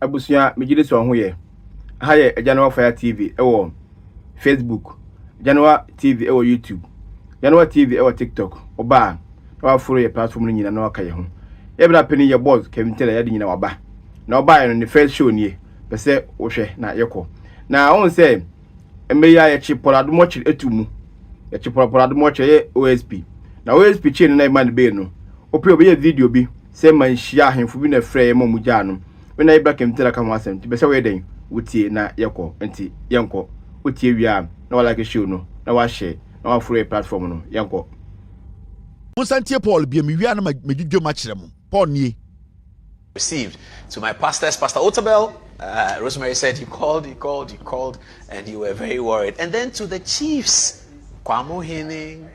Abusia mejide so ho ye. Ha ye January Fire TV ewo Facebook, January TV ewo YouTube, January TV ewo TikTok. Oba wa follow your platform nyina na waka ye ho. E bra peni ye boss kemtela ya de nyina waba. Na oba ye no the first show nie. Pese wo hwe na yekọ. Na on say emeya ye chi Adom Otchere etumu. Ye chi Adom Otchere OSP. Na OSP chain na man be no. Ope obe video bi say Mánhyia ahemfo bi na frɛ mo mugya no. We na ibra kemtela ka ho asem. Ti be say we den wotie na yekọ enti yenkọ. Wotie wia na wala ke show no. Na wa share na wa follow platform no. Yenkọ. Musantie Paul bi mi wia na medwudwo ma kyerɛ mo. Paul nie. Received to my pastors, Pastor Otabel. Rosemary said you called, and you were very worried. And then to the chiefs, Kwamo Hene,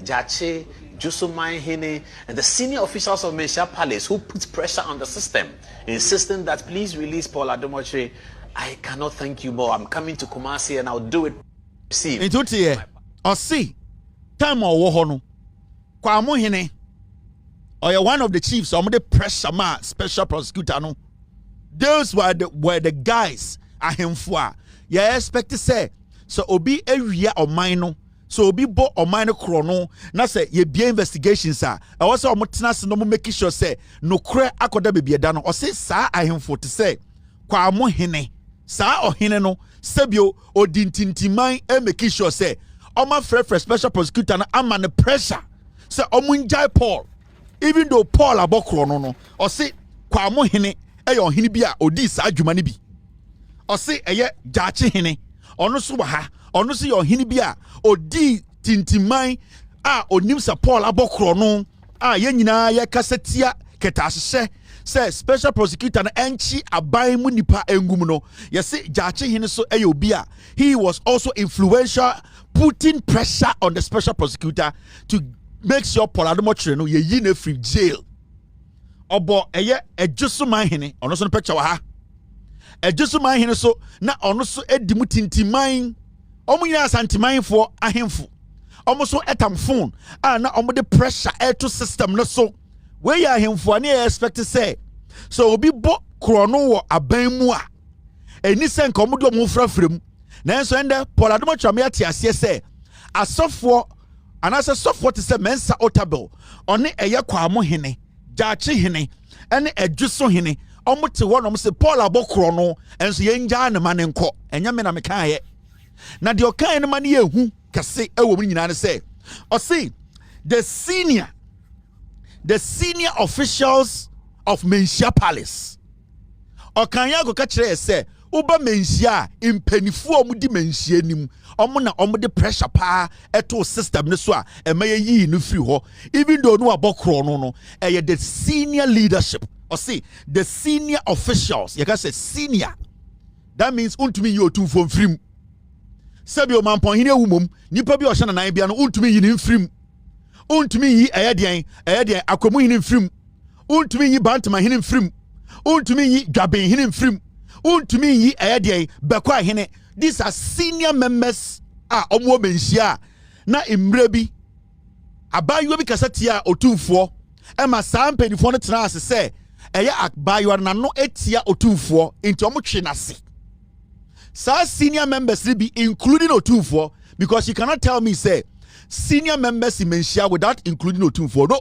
Jache, Jusumai Hene, and the senior officials of Mánhyia Palace who put pressure on the system, insisting that please release Adom Otchere. I cannot thank you more. I'm coming to Kumási and I'll do it. Receive. Into here, or see, time or wohono, Kwamo Hene, or you're one of the chiefs, some of the pressure ma special prosecutor no. Those were the guys ahemfo. You expect to say so obi area or mine so obi bo or mine chrono na say ye be investigations are also omotena no make sure say no kre akoda be bia no or say sa ahemfo to say Kwamo Hene sa ohene no sebio odintintiman e make sure say oma frɛ special prosecutor na ama the pressure say omunjai Paul even though Paul abokro no or say Kwamo Hene eyo hini bi a odi sa adwuma ne bi o se eye Jache Hene ono so wa ha ono so yo hini bi a odi tintiman a onim sa Paul abokro no a ye nyina ye kasetia ketahye se special prosecutor na enchi aban mu nipa engum no ye se Jache Hene so eyo bi a he was also influential, putting pressure on the special prosecutor to make sure Adom Otchere no ye yi na free jail. Obo eye Jusumai Hene ono so no picture wa ha Jusumai Hene so na ono so edimu tintiman omo nyina santiman fo ahemfo omo so etam phone na omo de pressure to system no so we ya ahemfo na expect say so obi bo krono wo aban mu a eni se nka omo de omo frafrem na enso ende Adom Otchere me atiase say asofo anase sofo te say Mensa Otabel one eye Kwamo Hene Jache Hene ene Edwuso Hene omote wonom se Paul abokro no enso yenja ne mane nko enya me na me kan ye na de okan ne mane yehu kase ewo mu nyina ne se o see the senior officials of Mánhyia Palace okan ya go ka kire se uba Mánhyia impenifu omudi Mánhyia nim omo na omo de pressure pa eto system ne so a emaye yi no free ho even though no abokro no the senior leadership or see the senior officials you can say senior that means untumi yi otu fo mfrim sabi o mampon hine wumom nipa bi o hye na nan bia no untumi yi ni mfrim untumi yi eyedian akomu hine mfrim untumi yi bantama hine mfrim untumi yi dwaben hine mfrim untumi yi eyedian bekwa hine. These are senior members omo Mánhyia na imre bi abayo bi kasatia otumfo ema saa mpanifo no tena ase se eye abayo na no etia otumfo enti omo twe nase saa senior members be including otumfo because you cannot tell me say senior members in Mánhyia without including otumfo no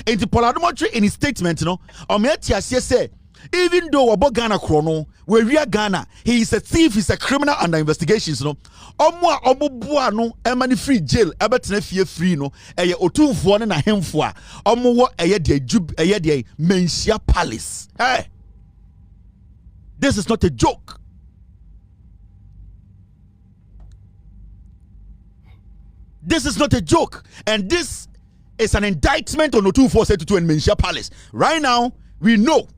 enti Adom Otchere in his statement no omo etia say even though Ghana chrono we Ghana he is a thief, he's a criminal under investigations no omo no emani free jail ebetena fie free no eye otumfo ne na hemfo a omo wo eye de Mánhyia Palace. Hey, this is not a joke. This is not a joke, and this is an indictment on otumfo said to in Mánhyia Palace. Right now we know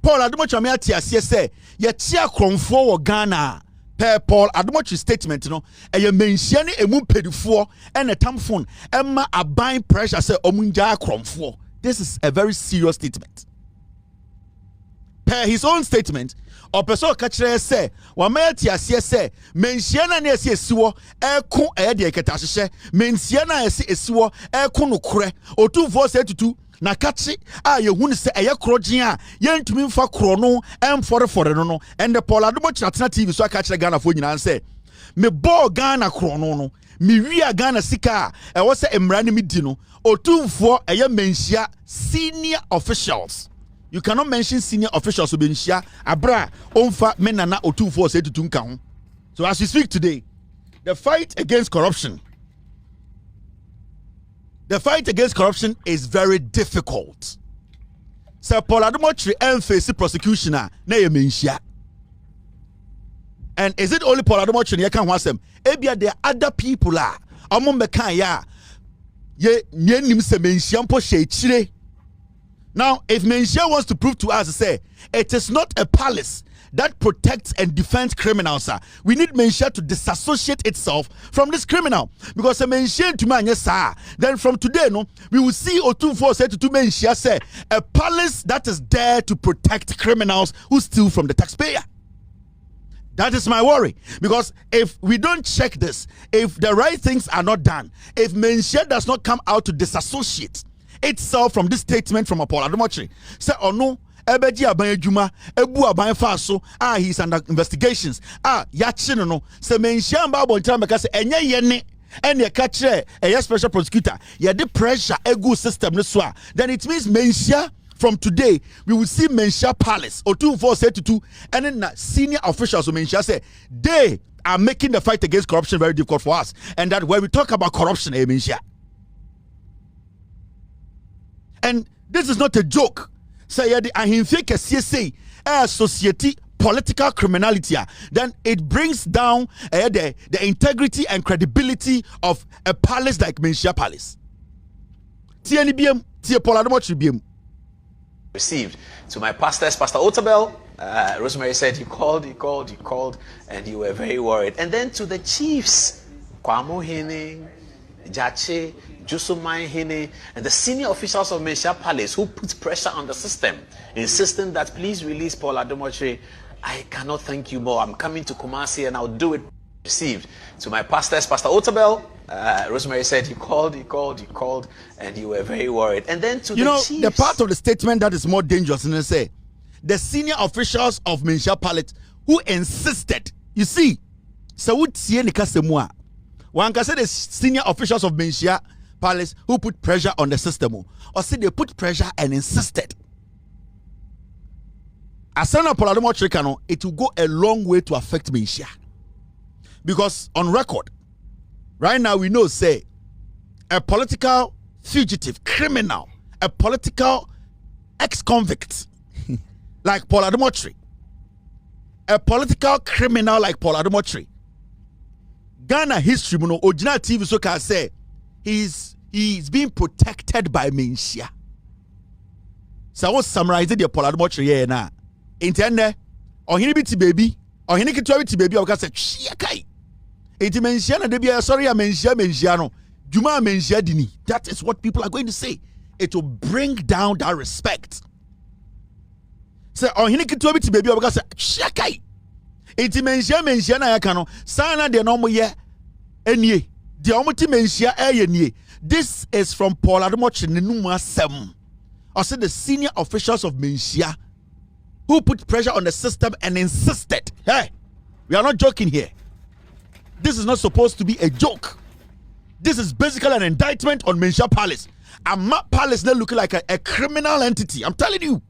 Adom Otchere me atiase say ye tia kromfo wo Ghana per Adom Otchere statement no eye Mánhyia ne emu pedifo ene tamfon emma aban pressure say omunja kromfo. This is a very serious statement. Per his own statement or person ka kire say wa me atiase say Mánhyia na esi esiwo eko eye de eketahye Mánhyia na esi esiwo eko no kore otumfo say tutu na kachi ye hunu se eye krogyen a yentumi mfa kro no emfore no and the Paul Adom Otchere atena TV so aka kire Ghana fo nyina say me ball Ghana kro no me wia Ghana sika e wo se emra ne me di no otumfo eye Mánhyia senior officials. You cannot mention senior officials Mánhyia abra onfa menana otumfo say tutu nka ho. So as we speak today, the fight against corruption is very difficult. So Paul Adom Otchere face prosecution na ye Mánhyia. And is it only Paul Adom Otchere ye kan ho asem? Ebia there are other people omo mekan ya ye nim se Mánhyia mpo hye chire. Now, if Mánhyia wants to prove to us, say, it is not a palace that protects and defends criminals, we need Mánhyia to disassociate itself from this criminal. Because a Mánhyia to man, yes, then from today, no, we will see Otumfo say to Mánhyia, say, a palace that is there to protect criminals who steal from the taxpayer. That is my worry. Because if we don't check this, if the right things are not done, if Mánhyia does not come out to disassociate itself from this statement from Paul Adom Otchere, say oh no ebeji aban adwuma ebu aban fa so he's under investigations yachi no say Mánhyia mba abontra meka say enye ye ne ene ka kire special prosecutor ye the pressure egu system no so then it means Mánhyia from today we will see Mánhyia palace Otumfo say to and na senior officials of Mánhyia say they are making the fight against corruption very difficult for us, and that when we talk about corruption Mánhyia. And this is not a joke. Say the ahimfe kesiye say society political criminality, then it brings down the integrity and credibility of a palace like Mánhyia Palace. TNBM, Paul Adom Otchere received to my pastors, Pastor Otabel. Rosemary said you called, and you were very worried. And then to the chiefs, Kwamohene, Jache, Mánhyia, and the senior officials of Mánhyia Palace who put pressure on the system, insisting that please release Paul Adom Otchere. I cannot thank you more. I'm coming to Kumási and I'll do it. Received to my pastors, Pastor Otabel. Rosemary said you called, and you were very worried. And then to the chiefs. The part of the statement that is more dangerous, and say the senior officials of Mánhyia Palace who insisted. You see, so would see any kasemua. One can say the senior officials of Mánhyia Palace who put pressure on the system, or say they put pressure and insisted. As Paul Adom Otchere, it will go a long way to affect Mánhyia. Because on record, right now we know, say, a political fugitive, criminal, a political ex-convict like Paul Adom Otchere, a political criminal like Paul Adom Otchere, Ghana history, original TV so can say he's being protected by Mánhyia. So I was summarizing the Paul Adom Otchere here now. Intende, or he be baby, or he need to baby, or can say, Chiakai. It Mánhyia na debi sorry, Mánhyia no. Juma Mánhyia dini. That is what people are going to say. It will bring down that respect. Say, or he need to baby, or can say, Chiakai. It Mánhyia na yakano. Sana de no mo ye enye. The omoti Mánhyia enye. This is from Paul Adom Otchere nenuma sem. Or say the senior officials of Mánhyia who put pressure on the system and insisted. Hey, we are not joking here. This is not supposed to be a joke. This is basically an indictment on Mánhyia Palace. And Palace now looking like a criminal entity. I'm telling you.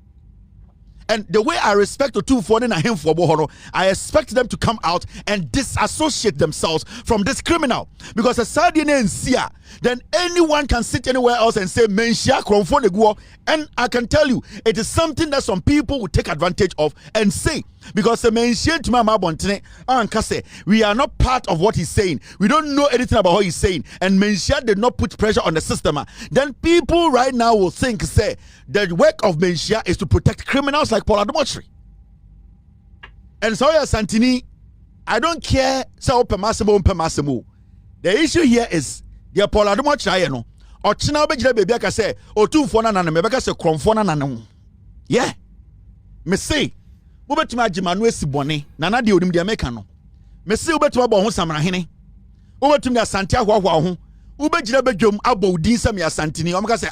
And the way I respect Otumfo and him for Bohoro, I expect them to come out and disassociate themselves from this criminal. Because a Sardine and Sia, then anyone can sit anywhere else and say Mánhyia Kromfo Neguo. And I can tell you, it is something that some people will take advantage of and say. Because the Mánhyia to my Bontene and Kase, we are not part of what he's saying. We don't know anything about what he's saying. And Mánhyia did not put pressure on the system. Then people right now will think, say, the work of Mánhyia is to protect criminals like Paul Adom Otchere. And so, Santini, I don't care. So, the issue here is the Paul Adom Otchere, no. Or China baby, I say, or two for an animal, I say, Kromfona. Yeah. Me say, Ubetuma Jimanu Sibone, Nana di Udim de Americano. Me say, Ubetuma Bon Samarahine. Ubetumia Santiago, Ubejum, Abo Din Samia Santini, Omaka say,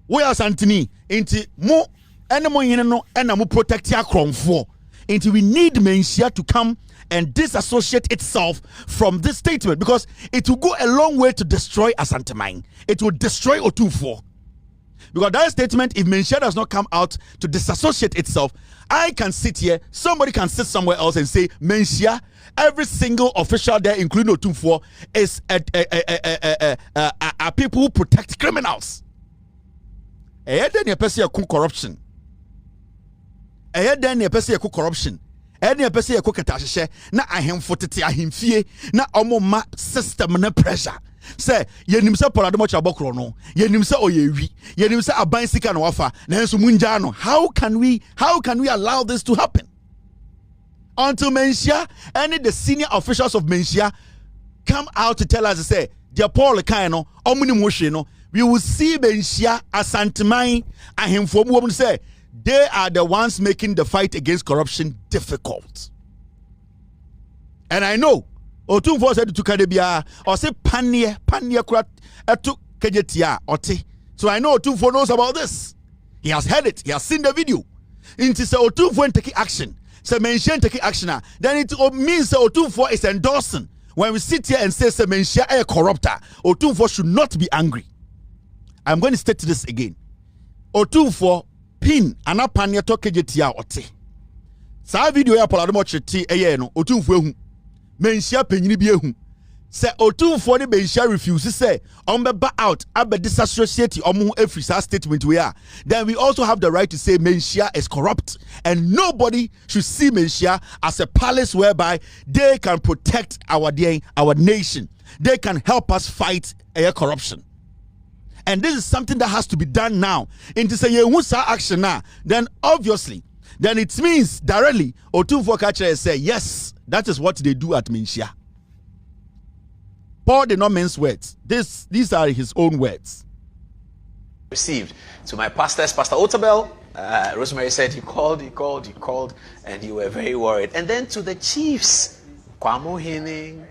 we are santini inti mo ene mo yene no ena mo protect akromfo. Inti we need Mánhyia to come and disassociate itself from this statement, because it will go a long way to destroy Asanteman. It will destroy Otumfuo. Because that statement, if Mánhyia does not come out to disassociate itself, I can sit here, somebody can sit somewhere else and say, Mánhyia, every single official there, including Otumfuo, is people who protect criminals. Corruption. Corruption. Any person who kata na ahemfo tete ahemfie na omo system na pressure say yenim se Adom Otchere abokro no yenim se oyewi yenim se aban sika na wafa na enso munja no. How can we allow this to happen until Mánhyia and the senior officials of Mánhyia come out to tell us, say dear Paul kan no omuni mo hwe no, we will see Mánhyia asanteman ahemfo mu say they are the ones making the fight against corruption difficult. And I know Otumfuo said to Kadebia or say panie krat etu kejetia ote. So I know Otumfuo knows about this. He has heard it. He has seen the video. Into say Otumfuo taking action. Say Mánhyia taking action. Then it means that Otumfuo is endorsing. When we sit here and say Mánhyia a corrupter, Otumfuo should not be angry. I'm going to state this again. Otumfuo pin anapania tokejetia ote. Sa video ya Adom Otchere ti eye no Otumfuo hu. Mánhyia penyini bi ehu. Say Otumfuo ne Mánhyia refuse say ombeba out abe disassociate omo every statement we are. Then we also have the right to say Mánhyia is corrupt, and nobody should see Mánhyia as a palace whereby they can protect our nation. They can help us fight corruption. And this is something that has to be done now. Into say action now, then obviously, then it means directly Otumfuo Kachere say yes, that is what they do at Mánhyia. Paul did not mince words. These are his own words. Received to my pastors, Pastor Otabel. Rosemary said he called, and you were very worried. And then to the chiefs, Kwamohene,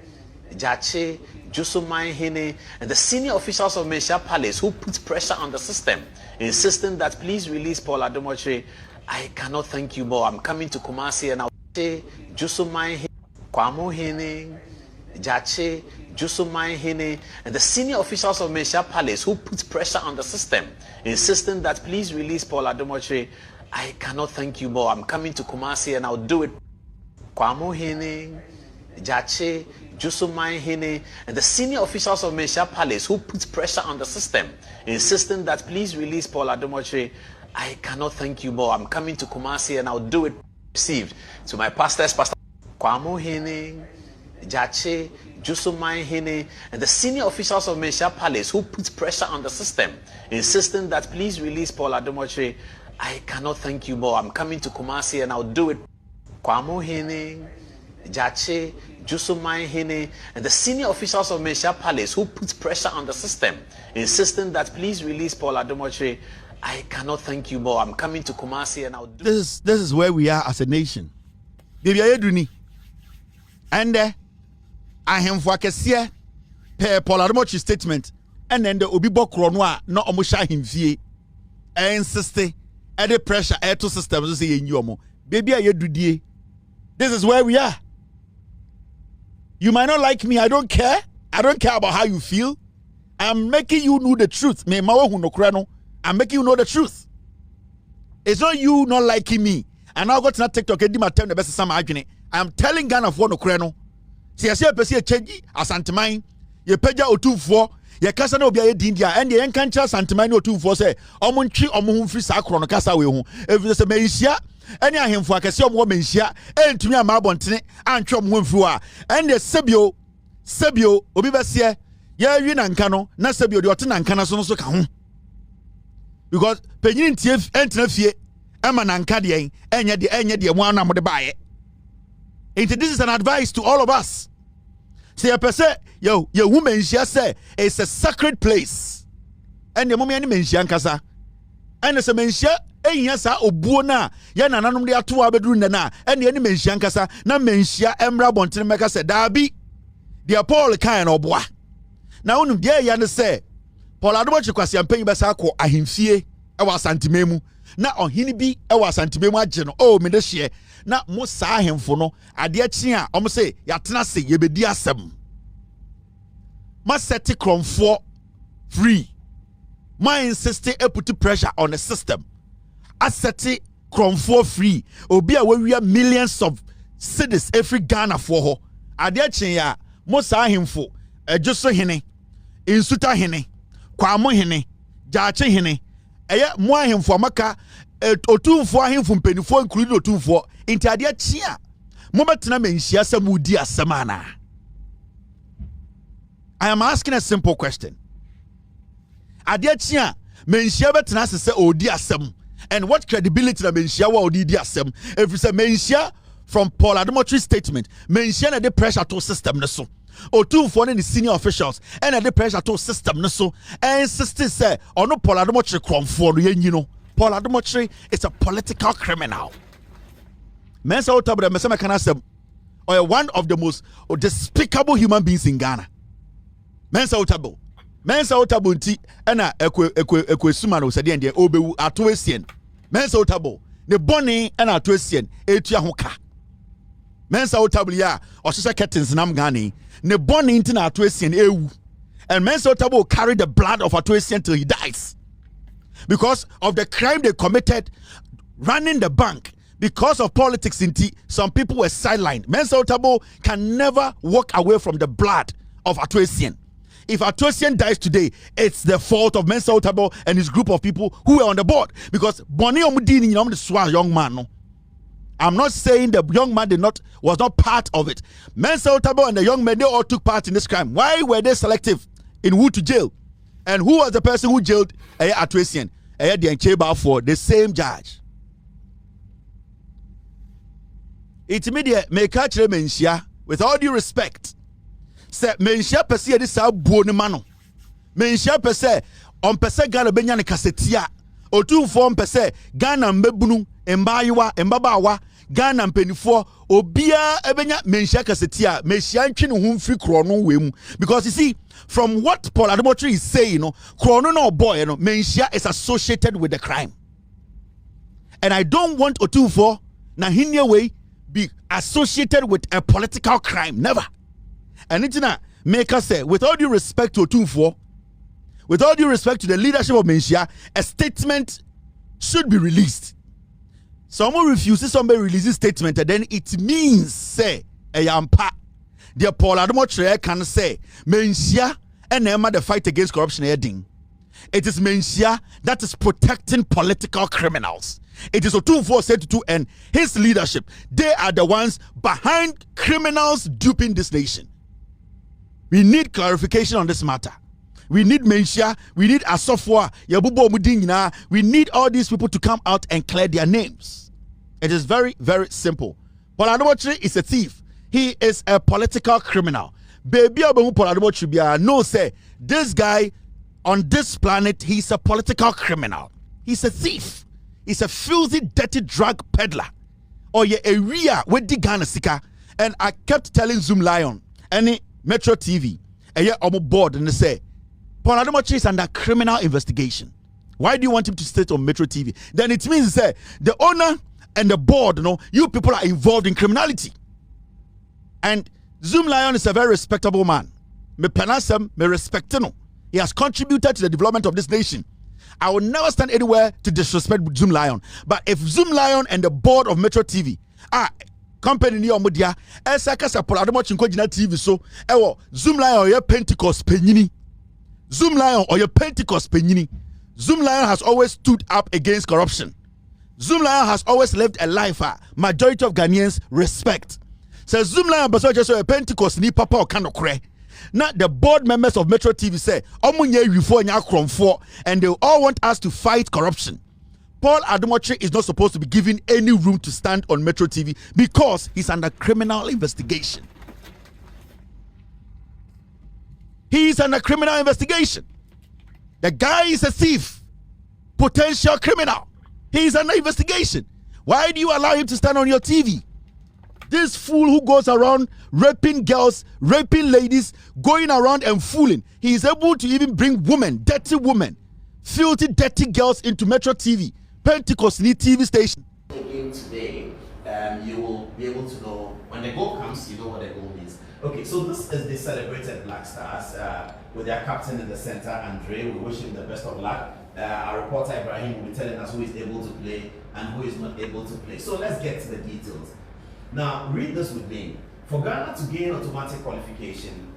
Jache, Mánhyia, and the senior officials of Mánhyia Palace who put pressure on the system, insisting that please release Adom Otchere. I cannot thank you more. I'm coming to Kumási and I'll say Mánhyia, Kwamohene, Jache, Mánhyia, and the senior officials of Mánhyia Palace who put pressure on the system, insisting that please release Adom Otchere. I cannot thank you more. I'm coming to Kumási and I'll do it. Kwamohene, Jache, Mánhyia, and the senior officials of Mánhyia Palace who put pressure on the system, insisting that please release Adom Otchere. I cannot thank you more. I'm coming to Kumási and I'll do it. Received to my pastors, Pastor Kwamohene, Jache, Mánhyia, and the senior officials of Mánhyia Palace who put pressure on the system, insisting that please release Adom Otchere. I cannot thank you more. I'm coming to Kumási and I'll do it. Kwamohene, Jache, Mánhyia, and the senior officials of Mánhyia Palace who put pressure on the system, insisting that please release Adom Otchere. I cannot thank you more. I'm coming to Kumási and I'll do this is where we are as a nation. Baby ayeduni. And ahemfo akese per Adom Otchere statement, and then the obi bokro no a na omosha himfie insist e the pressure to system so say yenyi omo. Baby ayedudie. This is where we are. You might not like me. I don't care. I don't care about how you feel. I'm making you know the truth. I'm making you know the truth. It's not you not liking me. And now got to TikTok and my time the best summer. I'm telling Ghana for no creno. See, I say a person change as Santeman. You pay your Otumfuo. You can't say no be a India. And the encounter Santeman Otumfuo say, Omunchi omun free sacron kasa we home. If there's a Mánhyia, any of him for a casio more Mánhyia, and to me a marbon and chop one fua. And the Sebio Obibasia, yeah, you and Cano, not Sebio, the Otin and Cana so come. Because Penin Chief and Nefie, Eman and Cadian, and yet the one I'm the buy it. This is an advice to all of us. See a person, your woman just say it's a sacred place. And the moment Mánhyia Kasa. And as a Mánhyia, yasa obuona, yana nanum de atu abedru na, and the Mánhyia Kasa, na Mánhyia Emra Bontin Meka said, Dabi, the Paul kind of bois. Now, dear Yana say, Paul Adom Otchere kwasi ampanyi besa akọ ahemfie ewa santimemu na ohini bi ewa santimemu agye no oh me de hye na mo saa ahemfo no ade akyi a omo se yatena se yebedi asem ma set kromfo free ma insist e put pressure on the system asset kromfo free obi a we millions of cedis every Ghana for ho ade akyi a mo saa ahemfo ejuso hene insuta hene kwamo hene jaache hene eye mo ahemfo amaka otumfo ahemfo mpenifo including otumfo inti ade chia mo betena menhia samudi asemana. I am asking a simple question. Ade chia menhia betena se odi asem and what credibility na menhia wa odi di asem if you say menhia from Paul Adom Otchere's statement menhia na the pressure to system ne so otumfo ne senior officials and the pressure to system ne so insist say ono Paul Adom Otchere kromfo no yenyi Paul Adom Otchere is a political criminal. Mensa Otabra mesema kana sem or one of the most despicable human beings in Ghana. Mensa Otabra nti na ekwesuma no sede ende obewu ato esien. Mensa Otabra ne boni na ato esien etua ho ka. Mensa Otabra ya ohese curtains nam Ghana ne boni nti na ato esien ewu. And Mensa Otabra will carry the blood of ato esien till he dies because of the crime they committed running the bank. Because of politics, some people were sidelined. Mensa Otabra can never walk away from the blood of Ato Esien. If Ato Esien dies today, it's the fault of Mensa Otabra and his group of people who were on the board. Because Boni Omudini, you know, the young man. No? I'm not saying the young man was not part of it. Mensa Otabra and the young men, they all took part in this crime. Why were they selective in who to jail? And who was the person who jailed Ato Esien? For the same judge. It's immediate make catch Mánhyia with all due respect. Say Mánhyia per se this buo ne mano. Mánhyia per se on per se Ghana benya ne kasetia. Otumfo on per se Ghana mbebunu embayiwa embabawa Ghana mpenifo obia ebenya Mánhyia kasetia. Mánhyia ntwe ne ho mfiri krono wemu because you see from what Paul Adom Otchere is saying, krono no boy, Mánhyia is associated with the crime. And I don't want Otumfo na hinia way be associated with a political crime. Never. And it's not make us say, with all due respect to Otumfo, with all due respect to the leadership of Mánhyia, a statement should be released. Someone refuses somebody releases statement, and then it means say a yampa. The Paul Adom Otchere can say Mánhyia and Emma the fight against corruption heading. It is Mánhyia that is protecting political criminals. It is Otumfo said to and his leadership. They are the ones behind criminals duping this nation. We need clarification on this matter. We need Mánhyia. We need Asofwa. Yabubo Mudingina. We need all these people to come out and clear their names. It is very, very simple. Paul Adom Otchere is a thief. He is a political criminal. Baby Paul Adom Otchere no say this guy on this planet, he's a political criminal. He's a thief. He's a filthy, dirty drug peddler. Or ye area with the Ghana sika. And I kept telling Zoom Lion, any Metro TV, and yet I'm board and they say, Paul Adom Otchere is under criminal investigation. Why do you want him to stay on Metro TV? Then it means say the owner and the board, you people are involved in criminality. And Zoom Lion is a very respectable man. Me penasem, me respect no. He has contributed to the development of this nation. I will never stand anywhere to disrespect Zoom Lion. But if Zoom Lion and the board of Metro TV company ni omodia esaka sa Paul Adom Otchere nkojina TV so Zoom Lion or your Pentecost penyini. Zoom Lion or your Pentecost penyini. Zoom Lion has always stood up against corruption. Zoom Lion has always lived a life majority of Ghanaians respect. So Zoom Lion but just a Pentecost ni papa o kind of cray. Now the board members of Metro TV say, and they all want us to fight corruption. Paul Adom Otchere is not supposed to be given any room to stand on Metro TV because he's under criminal investigation. He's under criminal investigation. The guy is a thief, potential criminal. He's under investigation. Why do you allow him to stand on your TV? This fool who goes around raping girls, raping ladies, going around and fooling. He is able to even bring women, dirty women, filthy, dirty girls into Metro TV, Pentecost TV station. Again today, you will be able to know when the goal comes, you know what the goal means. Okay, so this is the celebrated Black Stars with their captain in the center, Andre. We wish him the best of luck. Our reporter Ibrahim will be telling us who is able to play and who is not able to play. So let's get to the details. Now, read this with me. For Ghana to gain automatic qualification,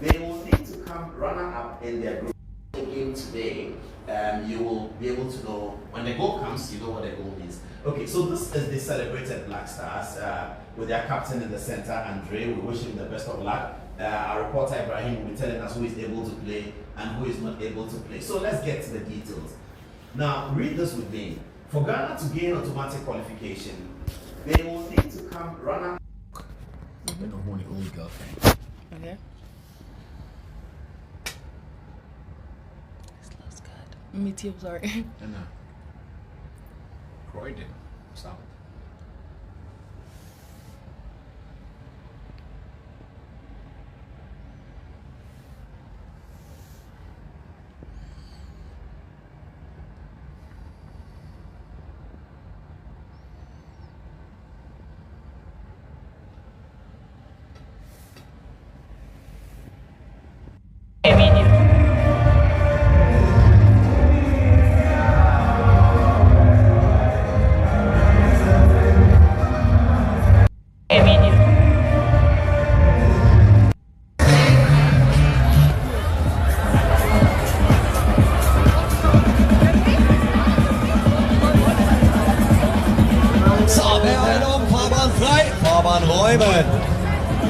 they will need to come runner-up in their group. Again today, you will be able to know when the goal comes, you know what the goal means. Okay, so this is the celebrated Black Stars with their captain in the center, Andre. We wish him the best of luck. Our reporter Ibrahim will be telling us who is able to play and who is not able to play. So let's get to the details. Now, read this with me. For Ghana to gain automatic qualification, they will need to come runner. I know who the old girlfriend. Okay. This looks good. Me too, sorry. And Croydon. Stop.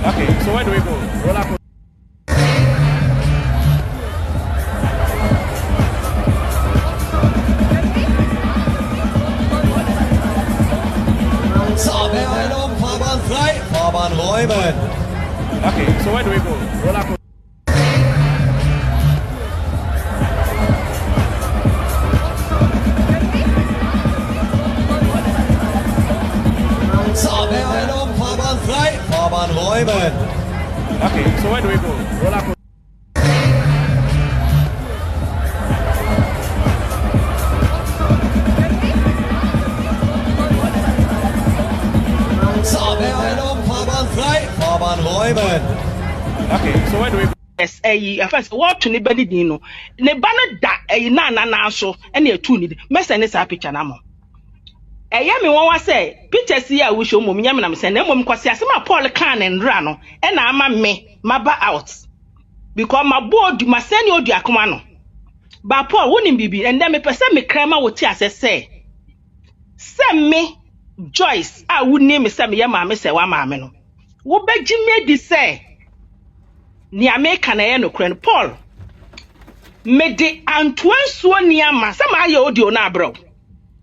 Okay, so where do we go? Roller coaster. Okay, so where do we go? Roller coaster. Okay, so where do we go? Roller coaster. Okay, so where do we go? Yes, first what to anybody dino. Ne banner da na so and a tuni. Messan is a picture namo. Me one say pictures here we show mum yam send them because my Paul can and rano and I'm me maba out because my board my send you diakomano. But Paul wouldn't be and then me person me crema would tear say send me Joyce. I would name me some yama say one mamma. What beg Jimmy di say ni American no kren Paul me de Antoine so niama some aye audio na bro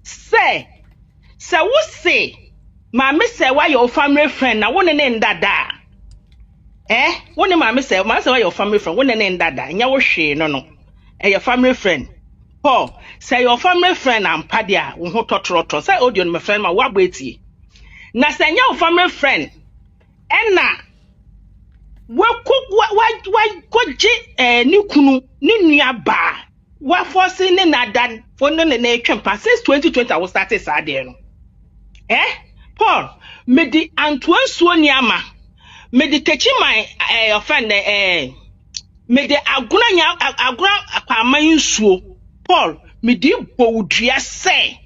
say wo say mama say why your family friend na wona ne ndada wona mama say why your family friend wona ne ndada nya wo hwe no your family friend Paul say your family friend am padia wo ho totroto say audio no my friend ma wa gbetie na say nya your family friend na why ni kunu ni nua ba wa force ne nadan for no ne twempa since 2020 I was started sad there no Paul me di Antoine Suoniama me di techi my friend me di aguna akwaman nsuo Paul me di bowdua say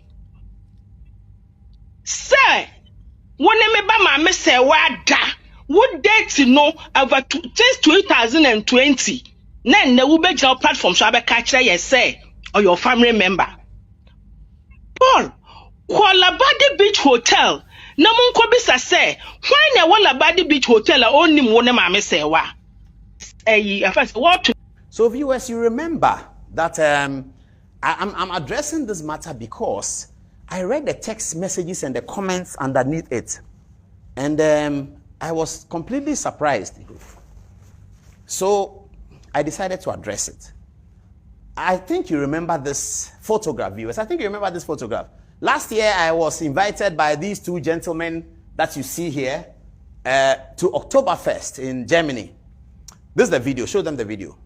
wone me ba ma me say wada would date no over since 2020 then the will be platform so catch you say or your family member Paul Kwalabadi Beach Hotel na munko bisa say why na Kwalabadi Beach Hotel only one mama say wa what. So viewers, you remember that I'm addressing this matter because I read the text messages and the comments underneath it and I was completely surprised. So I decided to address it. I think you remember this photograph, viewers. I think you remember this photograph. Last year, I was invited by these two gentlemen that you see here to Oktoberfest in Germany. This is the video. Show them the video.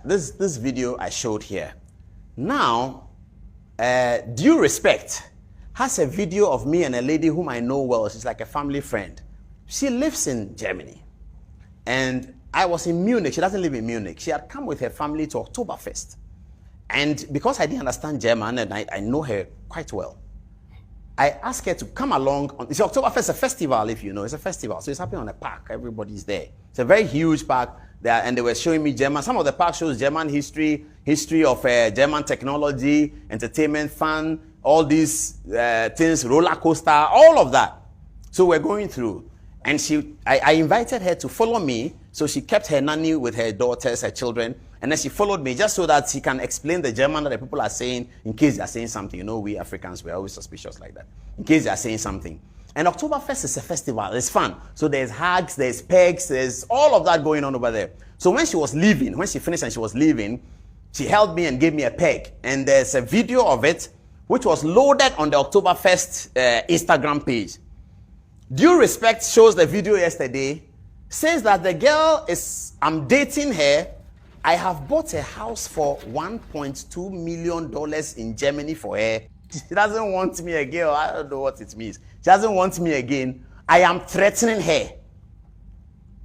This video I showed here. Now, Due Respect has a video of me and a lady whom I know well. She's like a family friend. She lives in Germany. And I was in Munich. She doesn't live in Munich. She had come with her family to Oktoberfest. And because I didn't understand German and I know her quite well, I asked her to come along. It's Oktoberfest is a festival, if you know. It's a festival. So it's happening on a park. Everybody's there. It's a very huge park there. And they were showing me German. Some of the park shows German history of German technology, entertainment, fun, all these things, roller coaster, all of that. So we're going through. And I invited her to follow me. So she kept her nanny with her daughters, her children. And then she followed me just so that she can explain the German that the people are saying in case they're saying something. You know, we Africans, we're always suspicious like that. In case they're saying something. And Oktoberfest is a festival. It's fun. So there's hugs, there's pegs, there's all of that going on over there. So when she was leaving, when she finished and she was leaving, she held me and gave me a peg. And there's a video of it, which was loaded on the Oktoberfest Instagram page. Due Respect shows the video yesterday, says that the girl I'm dating her. I have bought a house for $1.2 million in Germany for her. She doesn't want me again. I don't know what it means. She doesn't want me again. I am threatening her.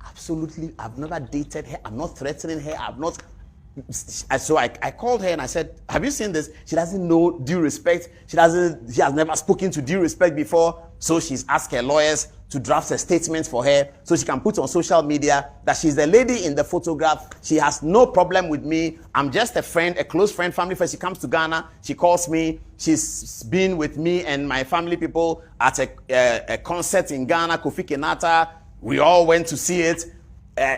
Absolutely. I've never dated her. I'm not threatening her. I've not. So I called her and I said, have you seen this? She doesn't know Due Respect. She has never spoken to Due Respect before. So she's asked her lawyers to draft a statement for her so she can put on social media that she's the lady in the photograph. She has no problem with me. I'm just a friend, a close friend, family friend. She comes to Ghana. She calls me. She's been with me and my family people at a concert in Ghana, Kofi Kenata. We all went to see it.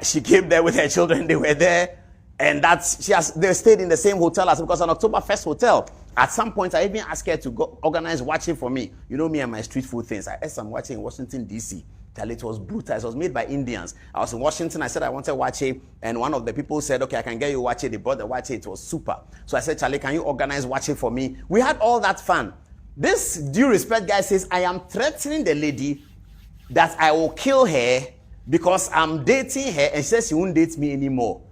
She came there with her children. They were there. And they stayed in the same hotel as because an Oktoberfest hotel. At some point, I even asked her to go organize watching for me. You know me and my street food things. I ate some watching in Washington, D.C. It was brutal. It was made by Indians. I was in Washington. I said I wanted watching. And one of the people said, okay, I can get you watching. They brought the watching. It was super. So I said, Charlie, can you organize watching for me? We had all that fun. This Due Respect guy says, I am threatening the lady that I will kill her because I'm dating her. And she says she won't date me anymore.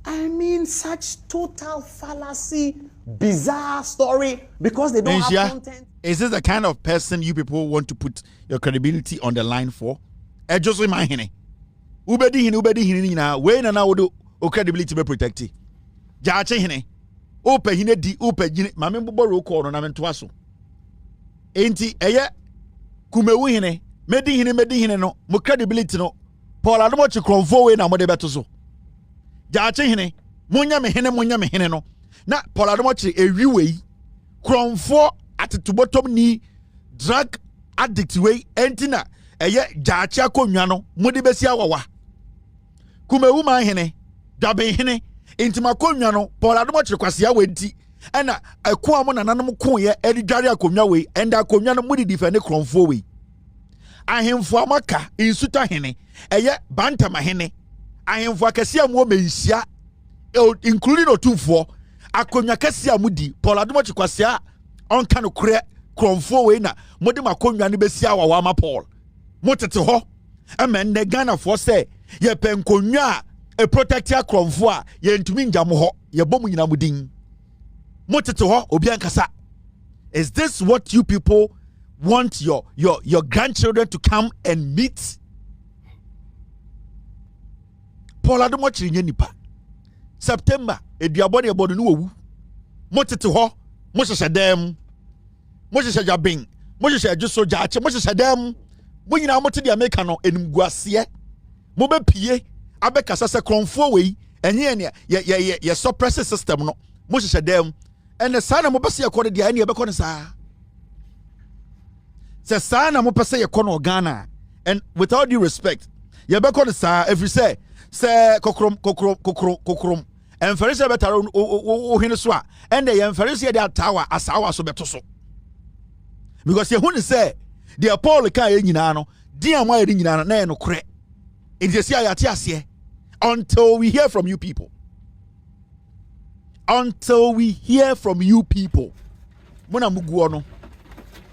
I mean, such total fallacy, bizarre story because they don't have content. Is this the kind of person you people want to put your credibility on the line for? Just remind him. Ubedi na we na wodo o credibility be protected. Jaache hine. Ope hine di ope gine mame mboboro ko no na mento aso. Enti eye kumewu hine, medi hine no, mo credibility no. Paul Adom Otchere kronfo we na mo de beto so. Jaache hine, munya me hine no. Na Paul Adom Otchere ewiwe kronfo atetobotom ni drug addict we entina eye jaache akonwa no mode besi awawa. Kumewu man hine, dabe hine, intima konwa no Paul Adom Otchere kwase awe nti ena eko amo nananom ko ye edi dware akonwa we enda akonwa no mudi difene kronfo we. Ahemfo amaka insuta hine, eye bantama hine. Ahemfo akese amu menhia including otufo akonwa kese amudi Paul Adom Otchere kwase a onka no kure kronfo we na mode makonwa ne besi awawa ma Paul motete ho amen ne Ghana for say ye penkonwa a protect your kronfo a ye ntumi njam ho ye bomu nyina mudin motete ho obi ankasa. Is this what you people want your grandchildren to come and meet? Paul Adom Otchere nye nipa September eduabone ebodo no wu motete ho mo hyehyɛ dem mo hyehyɛ jabin mo hyehyɛ adjuso jaache mo hyehyɛ dem mo nyina mo te de America no enimguase mo be pie abekasa se kronfo wei enye ne ye suppress system no mo hyehyɛ dem ene sa na mo bese yakɔ de dia ene ye bekɔ ne sa Say sa na mo pese ye kono Ghana. And with all due respect, ye be kono sa every say kokrom. And Ferris better o hene so a and the Ferris ye that tower asawa so beto so. Because ye hu say the Paul ka ye nyina no, dia mo ye nyina na no kre. It is here ase until we hear from you people. Until we hear from you people. Muna muguo no.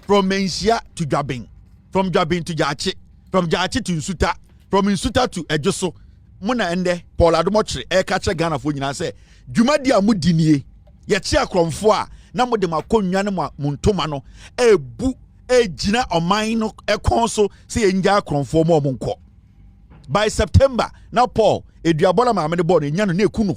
From Mánhyia to Dwabin, from Dwabin to Jachi, from Jachi to Nsuta, from Nsuta to Ejoso. Muna ende Paul Adom Otchere catch Ghana for nyina say dwuma dia mudinie ye che akromfo a na mo de makonwa ne montoma no ebu ejina oman no ekon so say enja akromfo mo nko by September now Paul eduabola ma me de ball nya no na ekunu